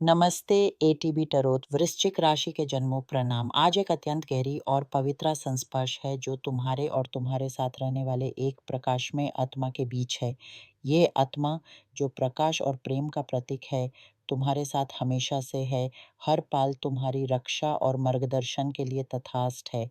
नमस्ते एटीबी टरोत वृश्चिक राशि के जन्मों प्रणाम। आज एक अत्यंत गहरी और पवित्र संस्पर्श है जो तुम्हारे और तुम्हारे साथ रहने वाले एक प्रकाशमय आत्मा के बीच है। ये आत्मा जो प्रकाश और प्रेम का प्रतीक है, तुम्हारे साथ हमेशा से है, हर पल तुम्हारी रक्षा और मार्गदर्शन के लिए तथास्थ है।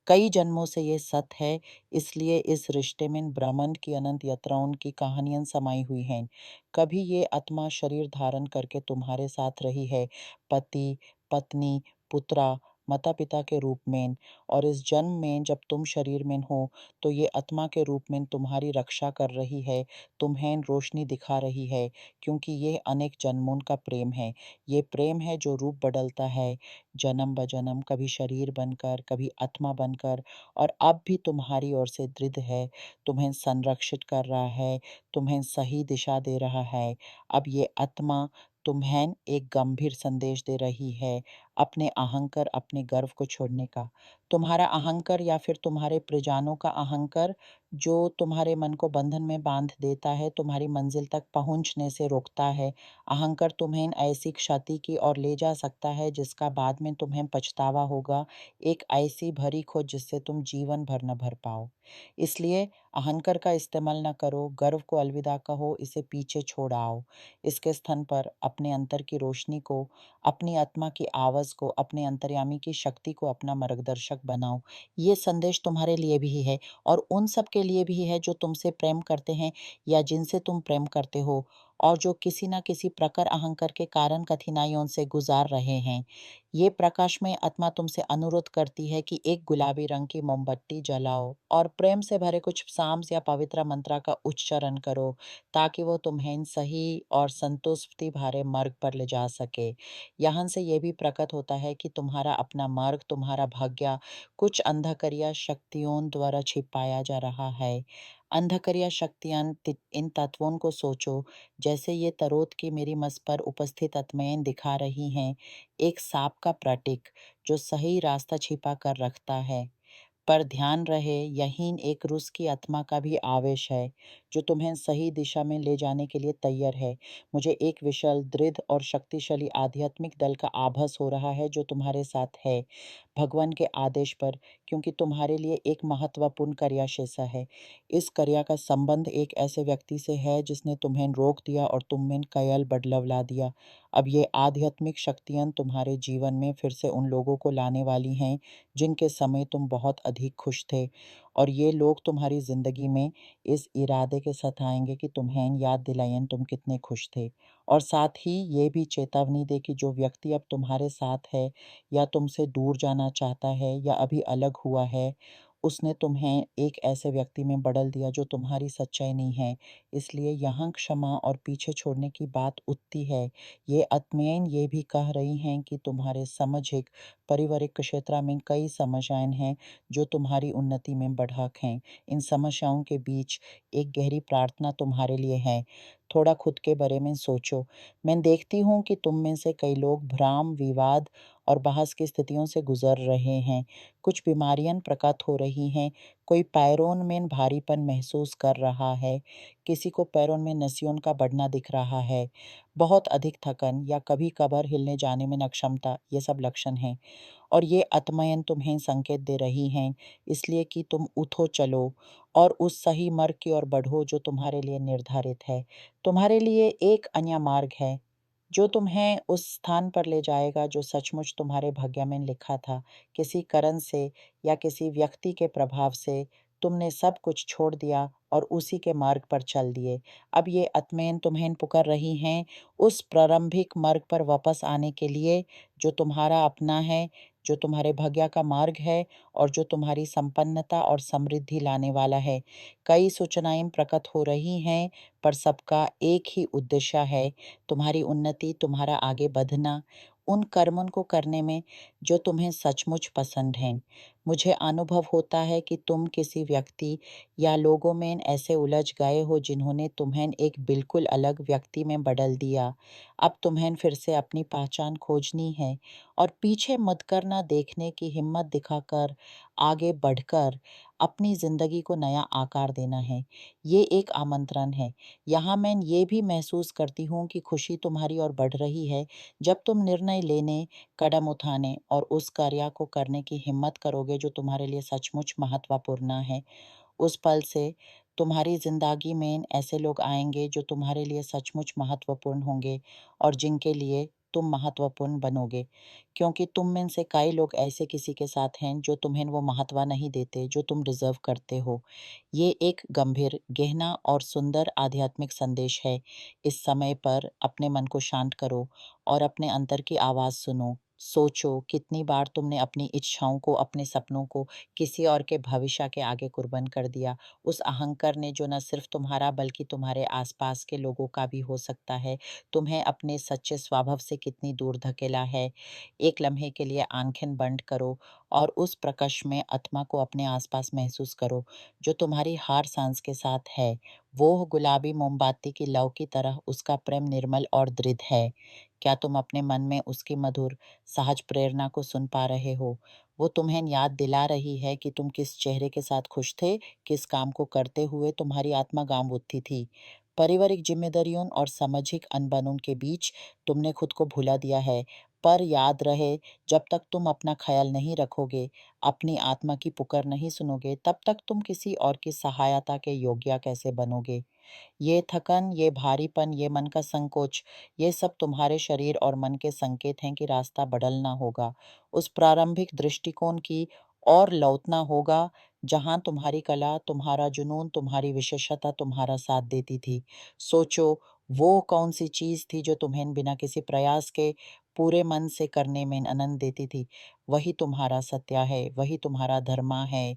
कई जन्मों से ये सत्य है, इसलिए इस रिश्ते में ब्रह्मांड की अनंत यात्राओं की कहानियां समाई हुई हैं। कभी ये आत्मा शरीर धारण करके तुम्हारे साथ रही है, पति, पत्नी, पुत्रा, माता पिता के रूप में, और इस जन्म में जब तुम शरीर में हो तो ये आत्मा के रूप में तुम्हारी रक्षा कर रही है, तुम्हें रोशनी दिखा रही है, क्योंकि ये अनेक जन्मों का प्रेम है। ये प्रेम है जो रूप बदलता है जन्म ब जन्म, कभी शरीर बनकर, कभी आत्मा बनकर, और अब भी तुम्हारी ओर से दृढ़ है, तुम्हें संरक्षित कर रहा है, तुम्हें सही दिशा दे रहा है। अब ये आत्मा तुम्हें एक गंभीर संदेश दे रही है, अपने अहंकार, अपने गर्व को छोड़ने का। तुम्हारा अहंकार या फिर तुम्हारे परिजनों का अहंकार जो तुम्हारे मन को बंधन में बांध देता है, तुम्हारी मंजिल तक पहुंचने से रोकता है। अहंकार तुम्हें ऐसी क्षति की ओर ले जा सकता है जिसका बाद में तुम्हें पछतावा होगा, एक ऐसी भरी खोज जिससे तुम जीवन भर न भर पाओ। इसलिए अहंकार का इस्तेमाल न करो, गर्व को अलविदा कहो, इसे पीछे छोड़ आओ। इसके स्थान पर अपने अंतर की रोशनी को, अपनी आत्मा की आवाज़ को, अपने अंतर्यामी की शक्ति को अपना मार्गदर्शक बनाओ। ये संदेश तुम्हारे लिए भी है और उन सब के लिए भी है जो तुमसे प्रेम करते हैं या जिनसे तुम प्रेम करते हो, और जो किसी न किसी प्रकार अहंकार के कारण कठिनाइयों से गुजार रहे हैं। ये प्रकाशमय आत्मा तुमसे अनुरोध करती है कि एक गुलाबी रंग की मोमबत्ती जलाओ और प्रेम से भरे कुछ साम्स या पवित्र मंत्र का उच्चारण करो, ताकि वो तुम्हें सही और संतुष्टि भरे मार्ग पर ले जा सके। यहाँ से ये भी प्रकट होता है कि तुम्हारा अपना मार्ग, तुम्हारा भाग्य कुछ अंधकारिया शक्तियों द्वारा छिपाया जा रहा है। अंधकारिया शक्तियाँ इन तत्वों को सोचो, जैसे ये तरोत की मेरी मस पर उपस्थित आत्माएं दिखा रही हैं, एक सांप का प्रतीक जो सही रास्ता छिपा कर रखता है। पर ध्यान रहे, यही एक रूस की आत्मा का भी आवेश है जो तुम्हें सही दिशा में ले जाने के लिए तैयार है। मुझे एक विशाल, दृढ़ और शक्तिशाली आध्यात्मिक दल का आभास हो रहा है जो तुम्हारे साथ है, भगवान के आदेश पर, क्योंकि तुम्हारे लिए एक महत्वपूर्ण कार्य शेषा है। इस कार्य का संबंध एक ऐसे व्यक्ति से है जिसने तुम्हें रोक दिया और तुम में कयल बदलाव ला दिया। अब ये आध्यात्मिक शक्तियाँ तुम्हारे जीवन में फिर से उन लोगों को लाने वाली हैं जिनके समय तुम बहुत अधिक खुश थे, और ये लोग तुम्हारी ज़िंदगी में इस इरादे के साथ आएंगे कि तुम्हें याद दिलाएं तुम कितने खुश थे, और साथ ही ये भी चेतावनी दे कि जो व्यक्ति अब तुम्हारे साथ है या तुमसे दूर जाना चाहता है या अभी अलग हुआ है, उसने तुम्हें एक ऐसे व्यक्ति में बदल दिया जो तुम्हारी सच्चाई नहीं है। इसलिए यहाँ क्षमा और पीछे छोड़ने की बात उठती है। ये आत्माएं ये भी कह रही हैं कि तुम्हारे सामाजिक, पारिवारिक क्षेत्र में कई समस्याएं हैं जो तुम्हारी उन्नति में बाधक हैं। इन समस्याओं के बीच एक गहरी प्रार्थना तुम्हारे लिए है। थोड़ा खुद के बारे में सोचो। मैं देखती हूँ कि तुम में से कई लोग भ्रम, विवाद और बहस की स्थितियों से गुजर रहे हैं। कुछ बीमारियां प्रकट हो रही हैं, कोई पैरों में भारीपन महसूस कर रहा है, किसी को पैरों में नसियों का बढ़ना दिख रहा है, बहुत अधिक थकन या कभी कभार हिलने जाने में अक्षमता, ये सब लक्षण हैं। और ये आत्माएं तुम्हें संकेत दे रही हैं, इसलिए कि तुम उठो, चलो और उस सही मार्ग की ओर बढ़ो जो तुम्हारे लिए निर्धारित है। तुम्हारे लिए एक अन्य मार्ग है जो तुम्हें उस स्थान पर ले जाएगा जो सचमुच तुम्हारे भाग्य में लिखा था। किसी कारण से या किसी व्यक्ति के प्रभाव से तुमने सब कुछ छोड़ दिया और उसी के मार्ग पर चल दिए। अब ये आत्माएं तुम्हें पुकार रही हैं उस प्रारंभिक मार्ग पर वापस आने के लिए जो तुम्हारा अपना है, जो तुम्हारे भाग्य का मार्ग है और जो तुम्हारी संपन्नता और समृद्धि लाने वाला है। कई सूचनाएं प्रकट हो रही हैं, पर सबका एक ही उद्देश्य है, तुम्हारी उन्नति, तुम्हारा आगे बढ़ना, उन कर्मों को करने में जो तुम्हें सचमुच पसंद हैं। मुझे अनुभव होता है कि तुम किसी व्यक्ति या लोगों में ऐसे उलझ गए हो जिन्होंने तुम्हें एक बिल्कुल अलग व्यक्ति में बदल दिया। अब तुम्हें फिर से अपनी पहचान खोजनी है और पीछे मत करना, देखने की हिम्मत दिखाकर आगे बढ़कर अपनी ज़िंदगी को नया आकार देना है। ये एक आमंत्रण है। यहाँ मैं ये भी महसूस करती हूँ कि खुशी तुम्हारी ओर बढ़ रही है जब तुम निर्णय लेने, कदम उठाने और उस कार्य को करने की हिम्मत करोगे जो तुम्हारे लिए सचमुच महत्वपूर्ण है। उस पल से तुम्हारी ज़िंदगी में ऐसे लोग आएँगे जो तुम्हारे लिए सचमुच महत्वपूर्ण होंगे और जिनके लिए तुम महत्वपूर्ण बनोगे। क्योंकि तुम में से कई लोग ऐसे किसी के साथ हैं जो तुम्हें वो महत्व नहीं देते जो तुम डिज़र्व करते हो। ये एक गंभीर, गहना और सुंदर आध्यात्मिक संदेश है। इस समय पर अपने मन को शांत करो और अपने अंतर की आवाज़ सुनो। सोचो कितनी बार तुमने अपनी इच्छाओं को, अपने सपनों को किसी और के भविष्य के आगे कुर्बान कर दिया। उस अहंकार ने जो न सिर्फ तुम्हारा बल्कि तुम्हारे आसपास के लोगों का भी हो सकता है, तुम्हें अपने सच्चे स्वभाव से कितनी दूर धकेला है। एक लम्हे के लिए आँखें बंद करो और उस प्रकाश में आत्मा को अपने आसपास महसूस करो, जो तुम्हारी हर सांस के साथ है। वो गुलाबी मोमबत्ती की लौ की तरह उसका प्रेम निर्मल और दृढ़ है। क्या तुम अपने मन में उसकी मधुर, सहज प्रेरणा को सुन पा रहे हो? वो तुम्हें याद दिला रही है कि तुम किस चेहरे के साथ खुश थे, किस काम को करते हुए तुम्हारी आत्मा गाँव उठती थी। पारिवारिक जिम्मेदारियों और सामाजिक अनबनों के बीच तुमने खुद को भुला दिया है। पर याद रहे, जब तक तुम अपना ख्याल नहीं रखोगे, अपनी आत्मा की पुकार नहीं सुनोगे, तब तक तुम किसी और की सहायता के योग्य कैसे बनोगे? ये थकन, ये भारीपन, ये मन का संकोच, ये सब तुम्हारे शरीर और मन के संकेत हैं कि रास्ता बदलना होगा। उस प्रारंभिक दृष्टिकोण की ओर लौटना होगा, जहाँ तुम्हारी कला, तुम्हारा जुनून, तुम्हारी विशेषता तुम्हारा साथ देती थी। सोचो, वो कौन-सी चीज़ थी जो तुम्हें बिना किसी प्रयास के पूरे मन से करने में आनंद देती थी? वही तुम्हारा सत्य है, वही तुम्हारा धर्म है।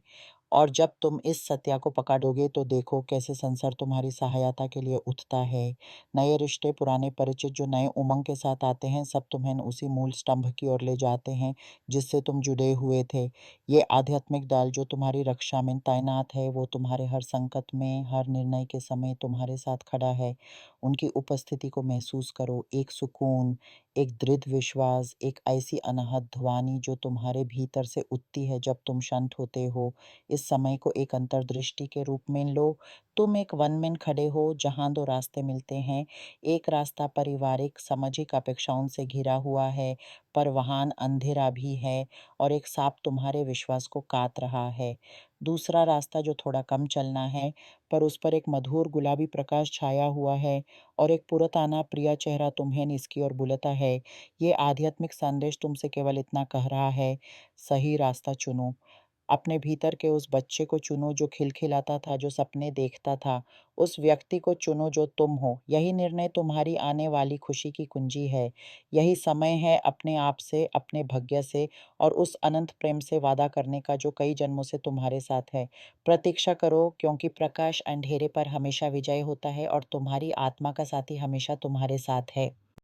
और जब तुम इस सत्या को पकड़ोगे तो देखो कैसे संसार तुम्हारी सहायता के लिए उठता है। नए रिश्ते, पुराने परिचित जो नए उमंग के साथ आते हैं, सब तुम्हें उसी मूल स्तंभ की ओर ले जाते हैं जिससे तुम जुड़े हुए थे। ये आध्यात्मिक दल जो तुम्हारी रक्षा में तैनात है, वो तुम्हारे हर संकट में, हर निर्णय के समय तुम्हारे साथ खड़ा है। उनकी उपस्थिति को महसूस करो, एक सुकून, एक दृढ़ विश्वास, एक ऐसी अनहद ध्वनि जो तुम्हारे भीतर से उठती है जब तुम शांत होते हो। इस समय को एक अंतर्दृष्टि के रूप में लो। तुम एक वन में खड़े हो जहाँ दो रास्ते मिलते हैं। एक रास्ता पारिवारिक, सामाजिक अपेक्षाओं से घिरा हुआ है, पर वहाँ अंधेरा भी है और एक सांप तुम्हारे विश्वास को काट रहा है। दूसरा रास्ता जो थोड़ा कम चलना है, पर उस पर एक मधुर गुलाबी प्रकाश छाया हुआ है और एक पुराना प्रिय चेहरा तुम्हें इसकी ओर बुलाता है। ये आध्यात्मिक संदेश तुमसे केवल इतना कह रहा है, सही रास्ता चुनो। अपने भीतर के उस बच्चे को चुनो जो खिलखिलाता था, जो सपने देखता था। उस व्यक्ति को चुनो जो तुम हो। यही निर्णय तुम्हारी आने वाली खुशी की कुंजी है। यही समय है अपने आप से, अपने भाग्य से और उस अनंत प्रेम से वादा करने का जो कई जन्मों से तुम्हारे साथ है। प्रतीक्षा करो, क्योंकि प्रकाश अंधेरे पर हमेशा विजय होता है और तुम्हारी आत्मा का साथी हमेशा तुम्हारे साथ है।